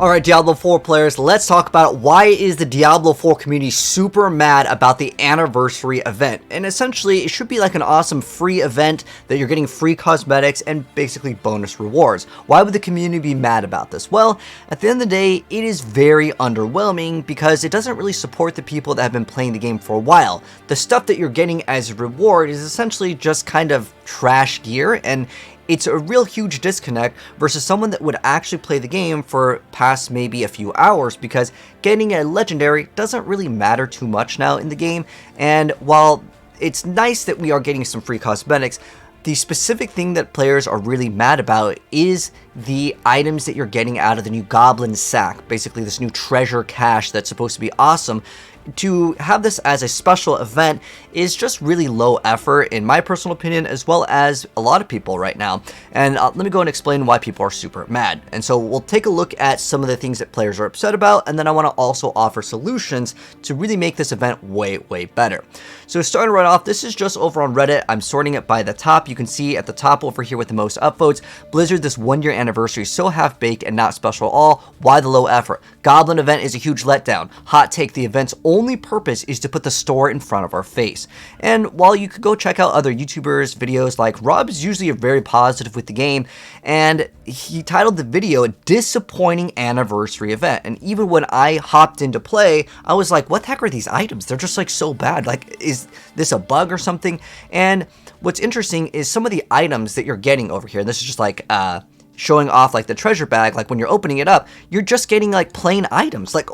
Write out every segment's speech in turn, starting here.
Alright, Diablo 4 players, let's talk about why is the Diablo 4 community super mad about the anniversary event. And essentially, it should be like an awesome free event that you're getting free cosmetics and basically bonus rewards. Why would the community be mad about this? Well, at the end of the day, it is very underwhelming because it doesn't really support the people that have been playing the game for a while. The stuff that you're getting as a reward is essentially just kind of trash gear, and it's a real huge disconnect versus someone that would actually play the game for past maybe a few hours, because getting a legendary doesn't really matter too much now in the game. And while it's nice that we are getting some free cosmetics, the specific thing that players are really mad about is the items that you're getting out of the new Goblin Sack, basically this new treasure cache that's supposed to be awesome. To have this as a special event is just really low effort, in my personal opinion, as well as a lot of people right now. And let me go and explain why people are super mad. And so we'll take a look at some of the things that players are upset about, and then I want to also offer solutions to really make this event way better. So starting right off, this is just over on Reddit. I'm sorting it by the top. You can see at the top over here with the most upvotes, Blizzard, this 1 year anniversary is so half-baked and not special at all. Why the low effort? Goblin event is a huge letdown. Hot take, the event's only purpose is to put the store in front of our face. And while you could go check out other YouTubers' videos, like Rob's usually very positive with the game, and he titled the video a disappointing anniversary event. And even when I hopped into play, I was like, what the heck are these items? They're just like so bad. Like, is this a bug or something? And what's interesting is some of the items that you're getting over here. This is just like showing off like the treasure bag. Like when you're opening it up, you're just getting like plain items. Like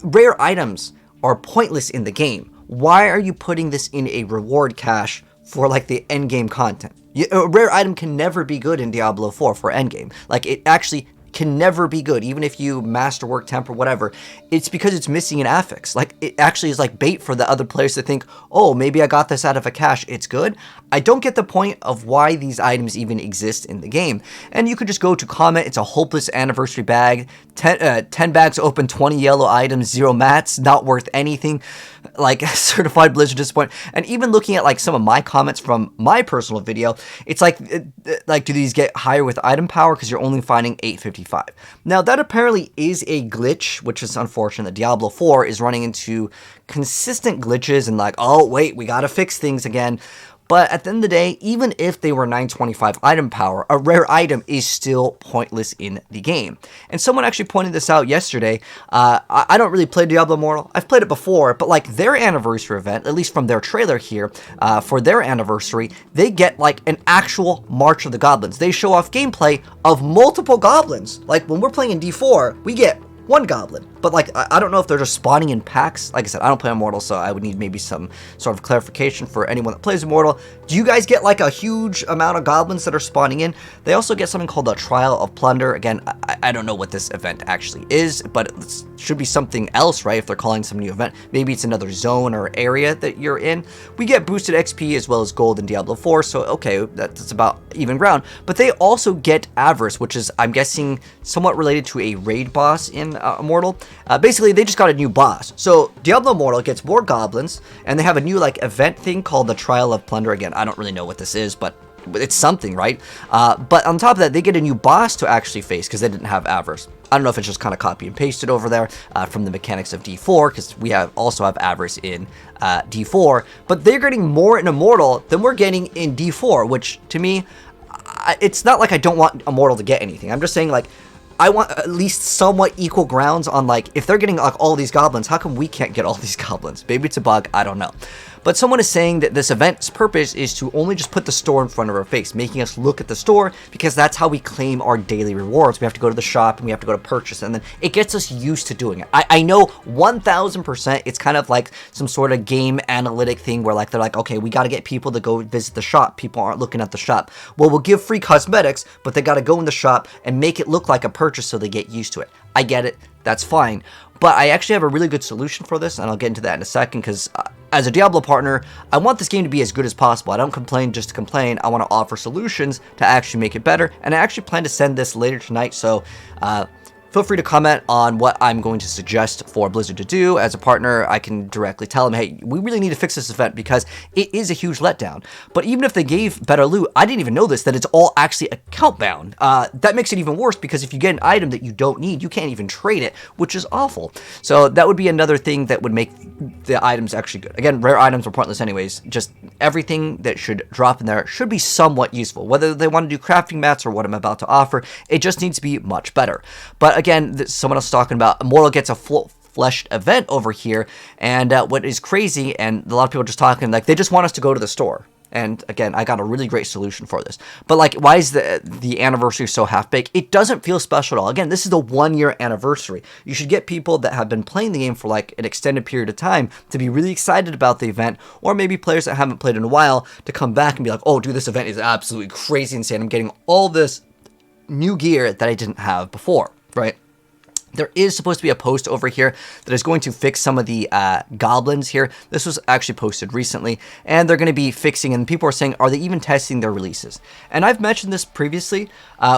rare items are pointless in the game. Why are you putting this in a reward cache for like the endgame content? A rare item can never be good in Diablo 4 for endgame. Like it actually can never be good, even if you masterwork, temp, or whatever. It's because it's missing an affix. Like it actually is like bait for the other players to think, oh, maybe I got this out of a cache, it's good. I don't get the point of why these items even exist in the game. And you could just go to comment, it's a hopeless anniversary bag, 10 bags open, 20 yellow items, 0 mats, not worth anything, like certified Blizzard disappointment. And even looking at like some of my comments from my personal video, it's like do these get higher with item power because you're only finding 855? Now that apparently is a glitch, which is unfortunate. Diablo 4 is running into consistent glitches and like, oh wait, we gotta fix things again. But at the end of the day, even if they were 925 item power, a rare item is still pointless in the game. And someone actually pointed this out yesterday. I don't really play Diablo Immortal. I've played it before, but like their anniversary event, at least from their trailer here, for their anniversary, they get like an actual March of the Goblins. They show off gameplay of multiple goblins. Like when we're playing in D4, we get one goblin, but like I don't know if they're just spawning in packs. Like I said, I don't play Immortal, so I would need maybe some sort of clarification for anyone that plays Immortal. Do you guys get like a huge amount of goblins that are spawning in? They also get something called the Trial of Plunder. Again, I don't know what this event actually is, but it should be something else, right? If they're calling some new event, maybe it's another zone or area that you're in. We get boosted XP as well as gold in Diablo 4, so okay, that's about even ground. But they also get Avarice, which is, I'm guessing, somewhat related to a raid boss in Immortal. Basically, they just got a new boss. So Diablo Immortal gets more goblins, and they have a new like event thing called the Trial of Plunder. Again, I don't really know what this is, but it's something, right? But on top of that, they get a new boss to actually face because they didn't have Avarice. I don't know if it's just kind of copy and pasted over there from the mechanics of D4, because we also have Avarice in D4, but they're getting more in Immortal than we're getting in D4, which to me, it's not like I don't want Immortal to get anything. I'm just saying, like, I want at least somewhat equal grounds on, like, if they're getting like all these goblins, how come we can't get all these goblins? Maybe it's a bug, I don't know. But someone is saying that this event's purpose is to only just put the store in front of our face, making us look at the store, because that's how we claim our daily rewards. We have to go to the shop and we have to go to purchase, and then it gets us used to doing it. I know 1000% it's kind of like some sort of game analytic thing where like they're like, okay, we got to get people to go visit the shop. People aren't looking at the shop. Well, we'll give free cosmetics, but they got to go in the shop and make it look like a purchase so they get used to it. I get it. That's fine. But I actually have a really good solution for this, and I'll get into that in a second, because as a Diablo partner, I want this game to be as good as possible. I don't complain just to complain. I want to offer solutions to actually make it better, and I actually plan to send this later tonight, so feel free to comment on what I'm going to suggest for Blizzard to do. As a partner, I can directly tell them, hey, we really need to fix this event because it is a huge letdown. But even if they gave better loot, I didn't even know this, that it's all actually account bound. That makes it even worse because if you get an item that you don't need, you can't even trade it, which is awful. So that would be another thing that would make the items actually good. Again, rare items are pointless anyways. Just everything that should drop in there should be somewhat useful. Whether they want to do crafting mats or what I'm about to offer, it just needs to be much better. But again, someone else talking about Immortal gets a full-fleshed event over here, and what is crazy, and a lot of people are just talking, like, they just want us to go to the store. And again, I got a really great solution for this. But like, why is the anniversary so half-baked? It doesn't feel special at all. Again, this is the 1-year anniversary. You should get people that have been playing the game for like an extended period of time to be really excited about the event, or maybe players that haven't played in a while to come back and be like, oh, dude, this event is absolutely crazy insane. I'm getting all this new gear that I didn't have before, right? There is supposed to be a post over here that is going to fix some of the goblins here. This was actually posted recently, and they're going to be fixing, and people are saying, are they even testing their releases? And I've mentioned this previously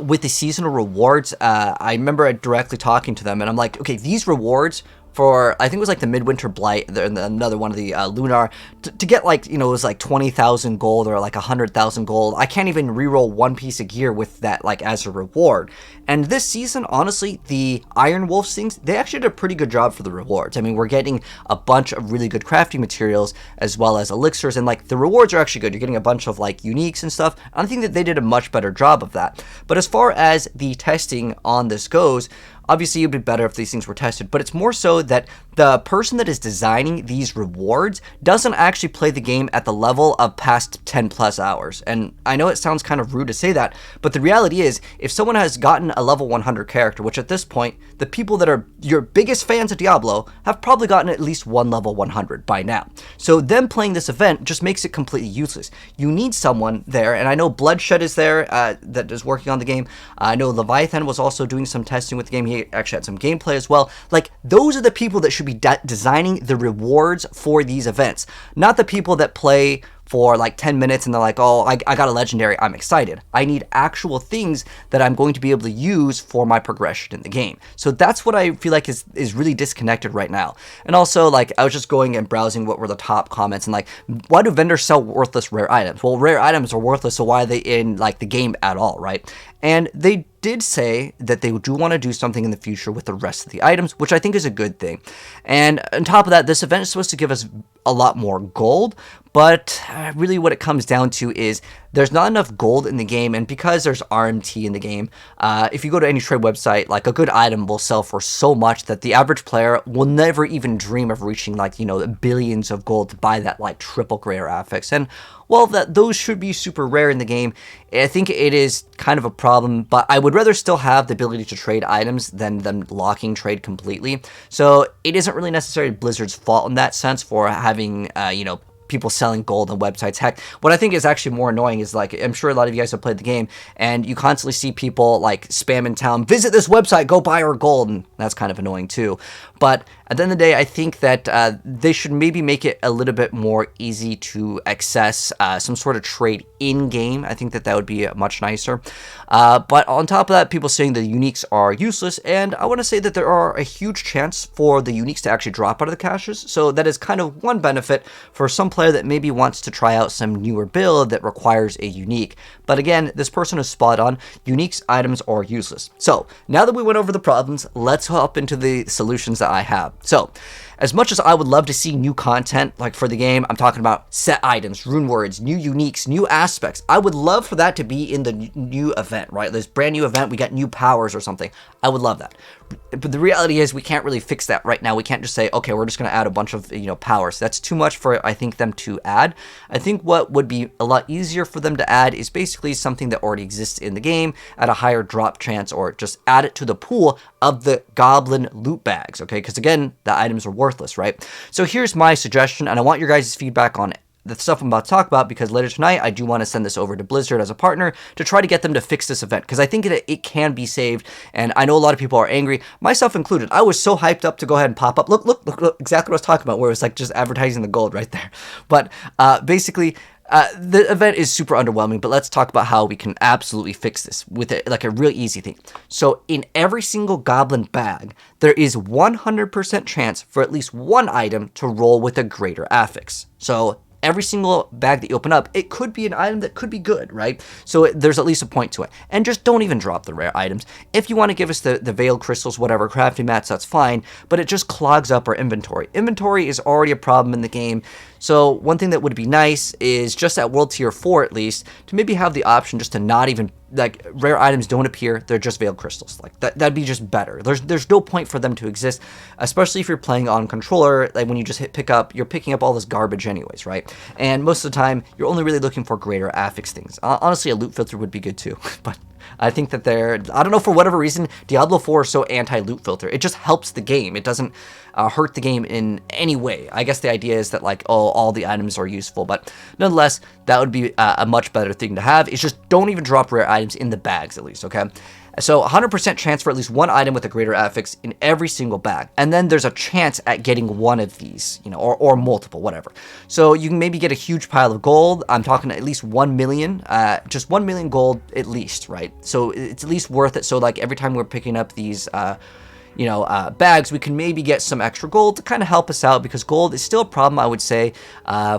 with the seasonal rewards. I remember directly talking to them, and I'm like, okay, these rewards for, I think it was like the Midwinter Blight, and another one of the Lunar, to get like, you know, it was like 20,000 gold or like 100,000 gold. I can't even reroll one piece of gear with that like as a reward. And this season, honestly, the Iron Wolves things, they actually did a pretty good job for the rewards. I mean, we're getting a bunch of really good crafting materials as well as elixirs, and like the rewards are actually good. You're getting a bunch of like uniques and stuff. I think that they did a much better job of that. But as far as the testing on this goes, obviously, it would be better if these things were tested, but it's more so that the person that is designing these rewards doesn't actually play the game at the level of past 10 plus hours. And I know it sounds kind of rude to say that, but the reality is, if someone has gotten a level 100 character, which at this point, the people that are your biggest fans of Diablo have probably gotten at least one level 100 by now. So them playing this event just makes it completely useless. You need someone there, and I know Bloodshed is there that is working on the game. I know Leviathan was also doing some testing with the game. He actually had some gameplay as well. Like, those are the people that should be designing the rewards for these events, not the people that play for like 10 minutes and they're like, oh, I got a legendary, I'm excited. I need actual things that I'm going to be able to use for my progression in the game. So that's what I feel like is really disconnected right now. And also, like, I was just going and browsing what were the top comments, and like, why do vendors sell worthless rare items? Well, rare items are worthless, so why are they in like the game at all, right? And they did say that they do want to do something in the future with the rest of the items, which I think is a good thing. And on top of that, this event is supposed to give us a lot more gold, but really what it comes down to is there's not enough gold in the game, and because there's RMT in the game, if you go to any trade website, like, a good item will sell for so much that the average player will never even dream of reaching, like, you know, billions of gold to buy that, like, triple rare affix. And while those should be super rare in the game, I think it is kind of a problem, but I would rather still have the ability to trade items than them locking trade completely. So it isn't really necessarily Blizzard's fault in that sense for having, you know, people selling gold on websites. Heck, what I think is actually more annoying is, like, I'm sure a lot of you guys have played the game, and you constantly see people, like, spam in town, visit this website, go buy our gold, and that's kind of annoying too. But at the end of the day, I think that they should maybe make it a little bit more easy to access some sort of trade in-game. I think that that would be much nicer. But on top of that, people saying the uniques are useless, and I want to say that there are a huge chance for the uniques to actually drop out of the caches, so that is kind of one benefit for some player that maybe wants to try out some newer build that requires a unique. But again, this person is spot on. Uniques items are useless. So now that we went over the problems, let's hop into the solutions that I have. So, as much as I would love to see new content, like for the game, I'm talking about set items, rune words, new uniques, new aspects. I would love for that to be in the new event, right? This brand new event, we got new powers or something. I would love that. But the reality is we can't really fix that right now. We can't just say, okay, we're just going to add a bunch of, you know, powers. That's too much for, I think, them to add. I think what would be a lot easier for them to add is basically something that already exists in the game at a higher drop chance, or just add it to the pool of the goblin loot bags, okay? Because again, the items are worthless, right? So here's my suggestion, and I want your guys' feedback on the stuff I'm about to talk about, because later tonight I do want to send this over to Blizzard as a partner to try to get them to fix this event, because I think that it can be saved, and I know a lot of people are angry, myself included. I was so hyped up to go ahead and pop up. Look, exactly what I was talking about, where it was like just advertising the gold right there. But basically, The event is super underwhelming, but let's talk about how we can absolutely fix this with like a real easy thing. So in every single goblin bag, there is 100% chance for at least one item to roll with a greater affix. So every single bag that you open up, it could be an item that could be good, right? So there's at least a point to it. And just don't even drop the rare items. If you want to give us the veiled crystals, whatever, crafting mats, that's fine, but it just clogs up our inventory. Inventory is already a problem in the game. So one thing that would be nice is just at World Tier 4 at least, to maybe have the option just to not even, like, rare items don't appear, they're just veiled crystals. Like, that'd be just better. There's no point for them to exist, especially if you're playing on controller. Like, when you just hit pick up, you're picking up all this garbage anyways, right? And most of the time, you're only really looking for greater affix things. Honestly, a loot filter would be good too, but I think that I don't know, for whatever reason, Diablo 4 is so anti-loot filter. It just helps the game. It doesn't hurt the game in any way. I guess the idea is that, like, oh, all the items are useful, but nonetheless, that would be a much better thing to have. It's just don't even drop rare items in the bags, at least, okay? So 100% chance for at least one item with a greater affix in every single bag. And then there's a chance at getting one of these, you know, or multiple, whatever. So you can maybe get a huge pile of gold. I'm talking at least 1 million, just 1 million gold at least, right? So it's at least worth it. So like every time we're picking up these, bags, we can maybe get some extra gold to kind of help us out, because gold is still a problem, I would say,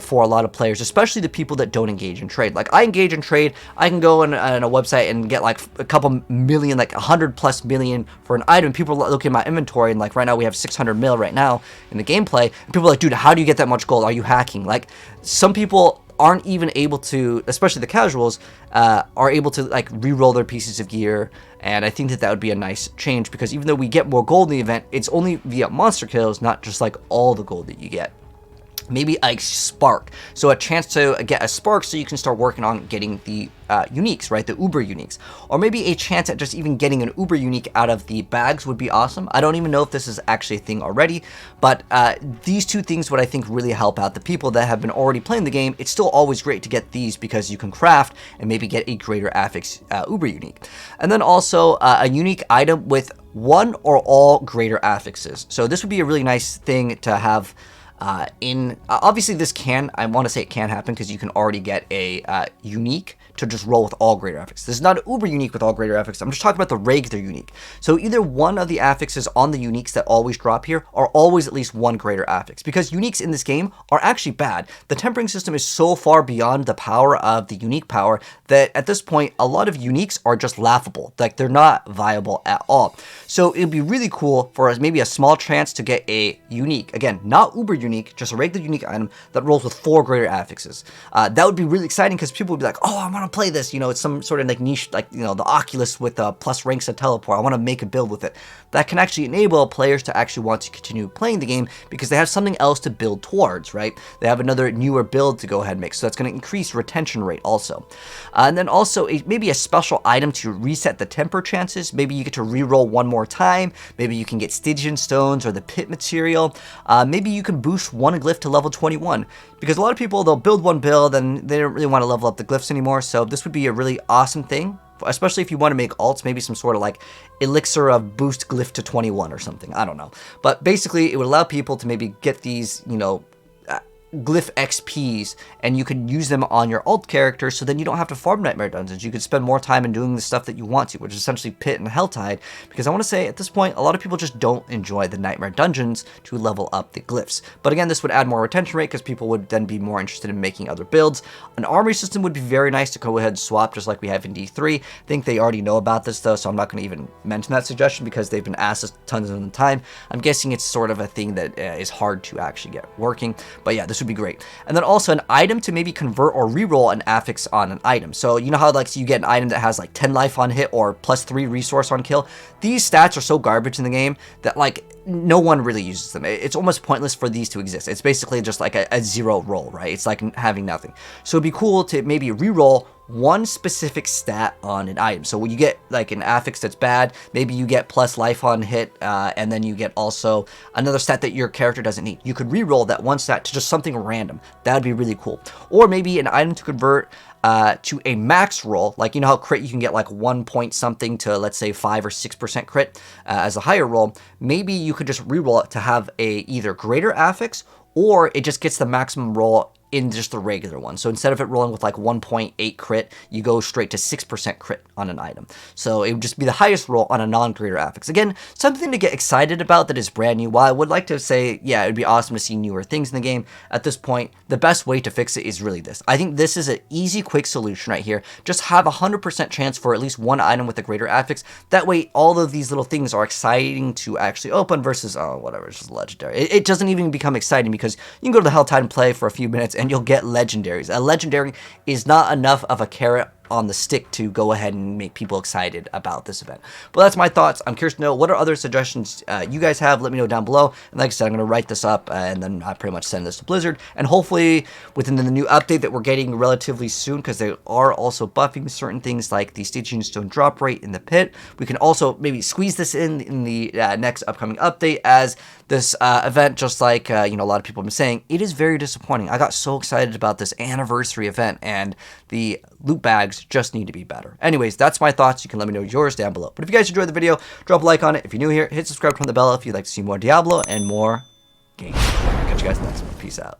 for a lot of players, especially the people that don't engage in trade. Like, I engage in trade. I can go on a website and get like a couple million, like 100+ million for an item. People look at my inventory, and like right now we have 600 mil right now in the gameplay, and people are like, dude, how do you get that much gold? Are you hacking? Like, some people aren't even able to, especially the casuals, are able to like re-roll their pieces of gear. And I think that would be a nice change, because even though we get more gold in the event, it's only via monster kills, not just like all the gold that you get. Maybe a spark, so a chance to get a spark so you can start working on getting the uniques, right, the uber uniques. Or maybe a chance at just even getting an uber unique out of the bags would be awesome. I don't even know if this is actually a thing already, but these two things would, I think, really help out the people that have been already playing the game. It's still always great to get these, because you can craft and maybe get a greater affix uber unique. And then also a unique item with one or all greater affixes. So this would be a really nice thing to have. Obviously this I want to say it can happen, because you can already get a unique to just roll with all greater affixes. This is not an uber unique with all greater affixes. I'm just talking about the regular unique. So either one of the affixes on the uniques that always drop here are always at least one greater affix, because uniques in this game are actually bad. The tempering system is so far beyond the power of the unique power that at this point a lot of uniques are just laughable. Like, they're not viable at all. So it'd be really cool for us, maybe a small chance to get a unique, again, not uber unique, just a regular unique item that rolls with 4 greater affixes. That would be really exciting, because people would be like, oh, I want to play this, you know, it's some sort of like niche, like, you know, the Oculus with plus ranks of teleport. I want to make a build with it. That can actually enable players to actually want to continue playing the game, because they have something else to build towards, right? They have another newer build to go ahead and make, so that's going to increase retention rate also. And then also maybe a special item to reset the temper chances. Maybe you get to re-roll one more time. Maybe you can get Stygian stones or the pit material. Maybe you can boost one glyph to level 21, because a lot of people, they'll build one build and they don't really want to level up the glyphs anymore. So this would be a really awesome thing, especially if you want to make alts, maybe some sort of like elixir of boost glyph to 21 or something. I don't know. But basically it would allow people to maybe get these, you know, glyph XPs, and you can use them on your alt character, so then you don't have to farm nightmare dungeons. You could spend more time in doing the stuff that you want to, which is essentially pit and Helltide, because I want to say at this point a lot of people just don't enjoy the nightmare dungeons to level up the glyphs. But again, this would add more retention rate, because people would then be more interested in making other builds. An armory system would be very nice to go ahead and swap, just like we have in D3. I think they already know about this though, so I'm not going to even mention that suggestion, because they've been asked us tons of the time. I'm guessing it's sort of a thing that is hard to actually get working, but yeah, this would be great. And then also an item to maybe convert or reroll an affix on an item. So you know how like you get an item that has like 10 life on hit or +3 resource on kill? These stats are so garbage in the game that like no one really uses them. It's almost pointless for these to exist. It's basically just like a 0 roll, right? It's like having nothing. So it'd be cool to maybe reroll one specific stat on an item. So when you get like an affix that's bad, maybe you get plus life on hit, and then you get also another stat that your character doesn't need. You could reroll that one stat to just something random. That would be really cool. Or maybe an item to convert to a max roll, like you know how crit you can get like 1 point something to, let's say, 5 or 6% crit as a higher roll. Maybe you could just reroll it to have a either greater affix, or it just gets the maximum roll in just the regular one. So instead of it rolling with like 1.8 crit, you go straight to 6% crit on an item. So it would just be the highest roll on a non-greater affix. Again, something to get excited about that is brand new. While I would like to say, yeah, it would be awesome to see newer things in the game, at this point, the best way to fix it is really this. I think this is an easy, quick solution right here. Just have a 100% chance for at least one item with a greater affix. That way, all of these little things are exciting to actually open versus, oh, whatever, it's just legendary. It doesn't even become exciting because you can go to the Helltide and play for a few minutes and you'll get legendaries. A legendary is not enough of a carrot on the stick to go ahead and make people excited about this event. But that's my thoughts. I'm curious to know what are other suggestions you guys have. Let me know down below. And like I said, I'm going to write this up and then I pretty much send this to Blizzard. And hopefully within the new update that we're getting relatively soon, because they are also buffing certain things like the Staging Stone drop rate in the pit, we can also maybe squeeze this in the next upcoming update, as this event, just like a lot of people have been saying, it is very disappointing. I got so excited about this anniversary event, and the loot bags just need to be better. Anyways, that's my thoughts. You can let me know yours down below. But if you guys enjoyed the video, drop a like on it. If you're new here, hit subscribe, turn on the bell if you'd like to see more Diablo and more games. Catch you guys next one. Peace out.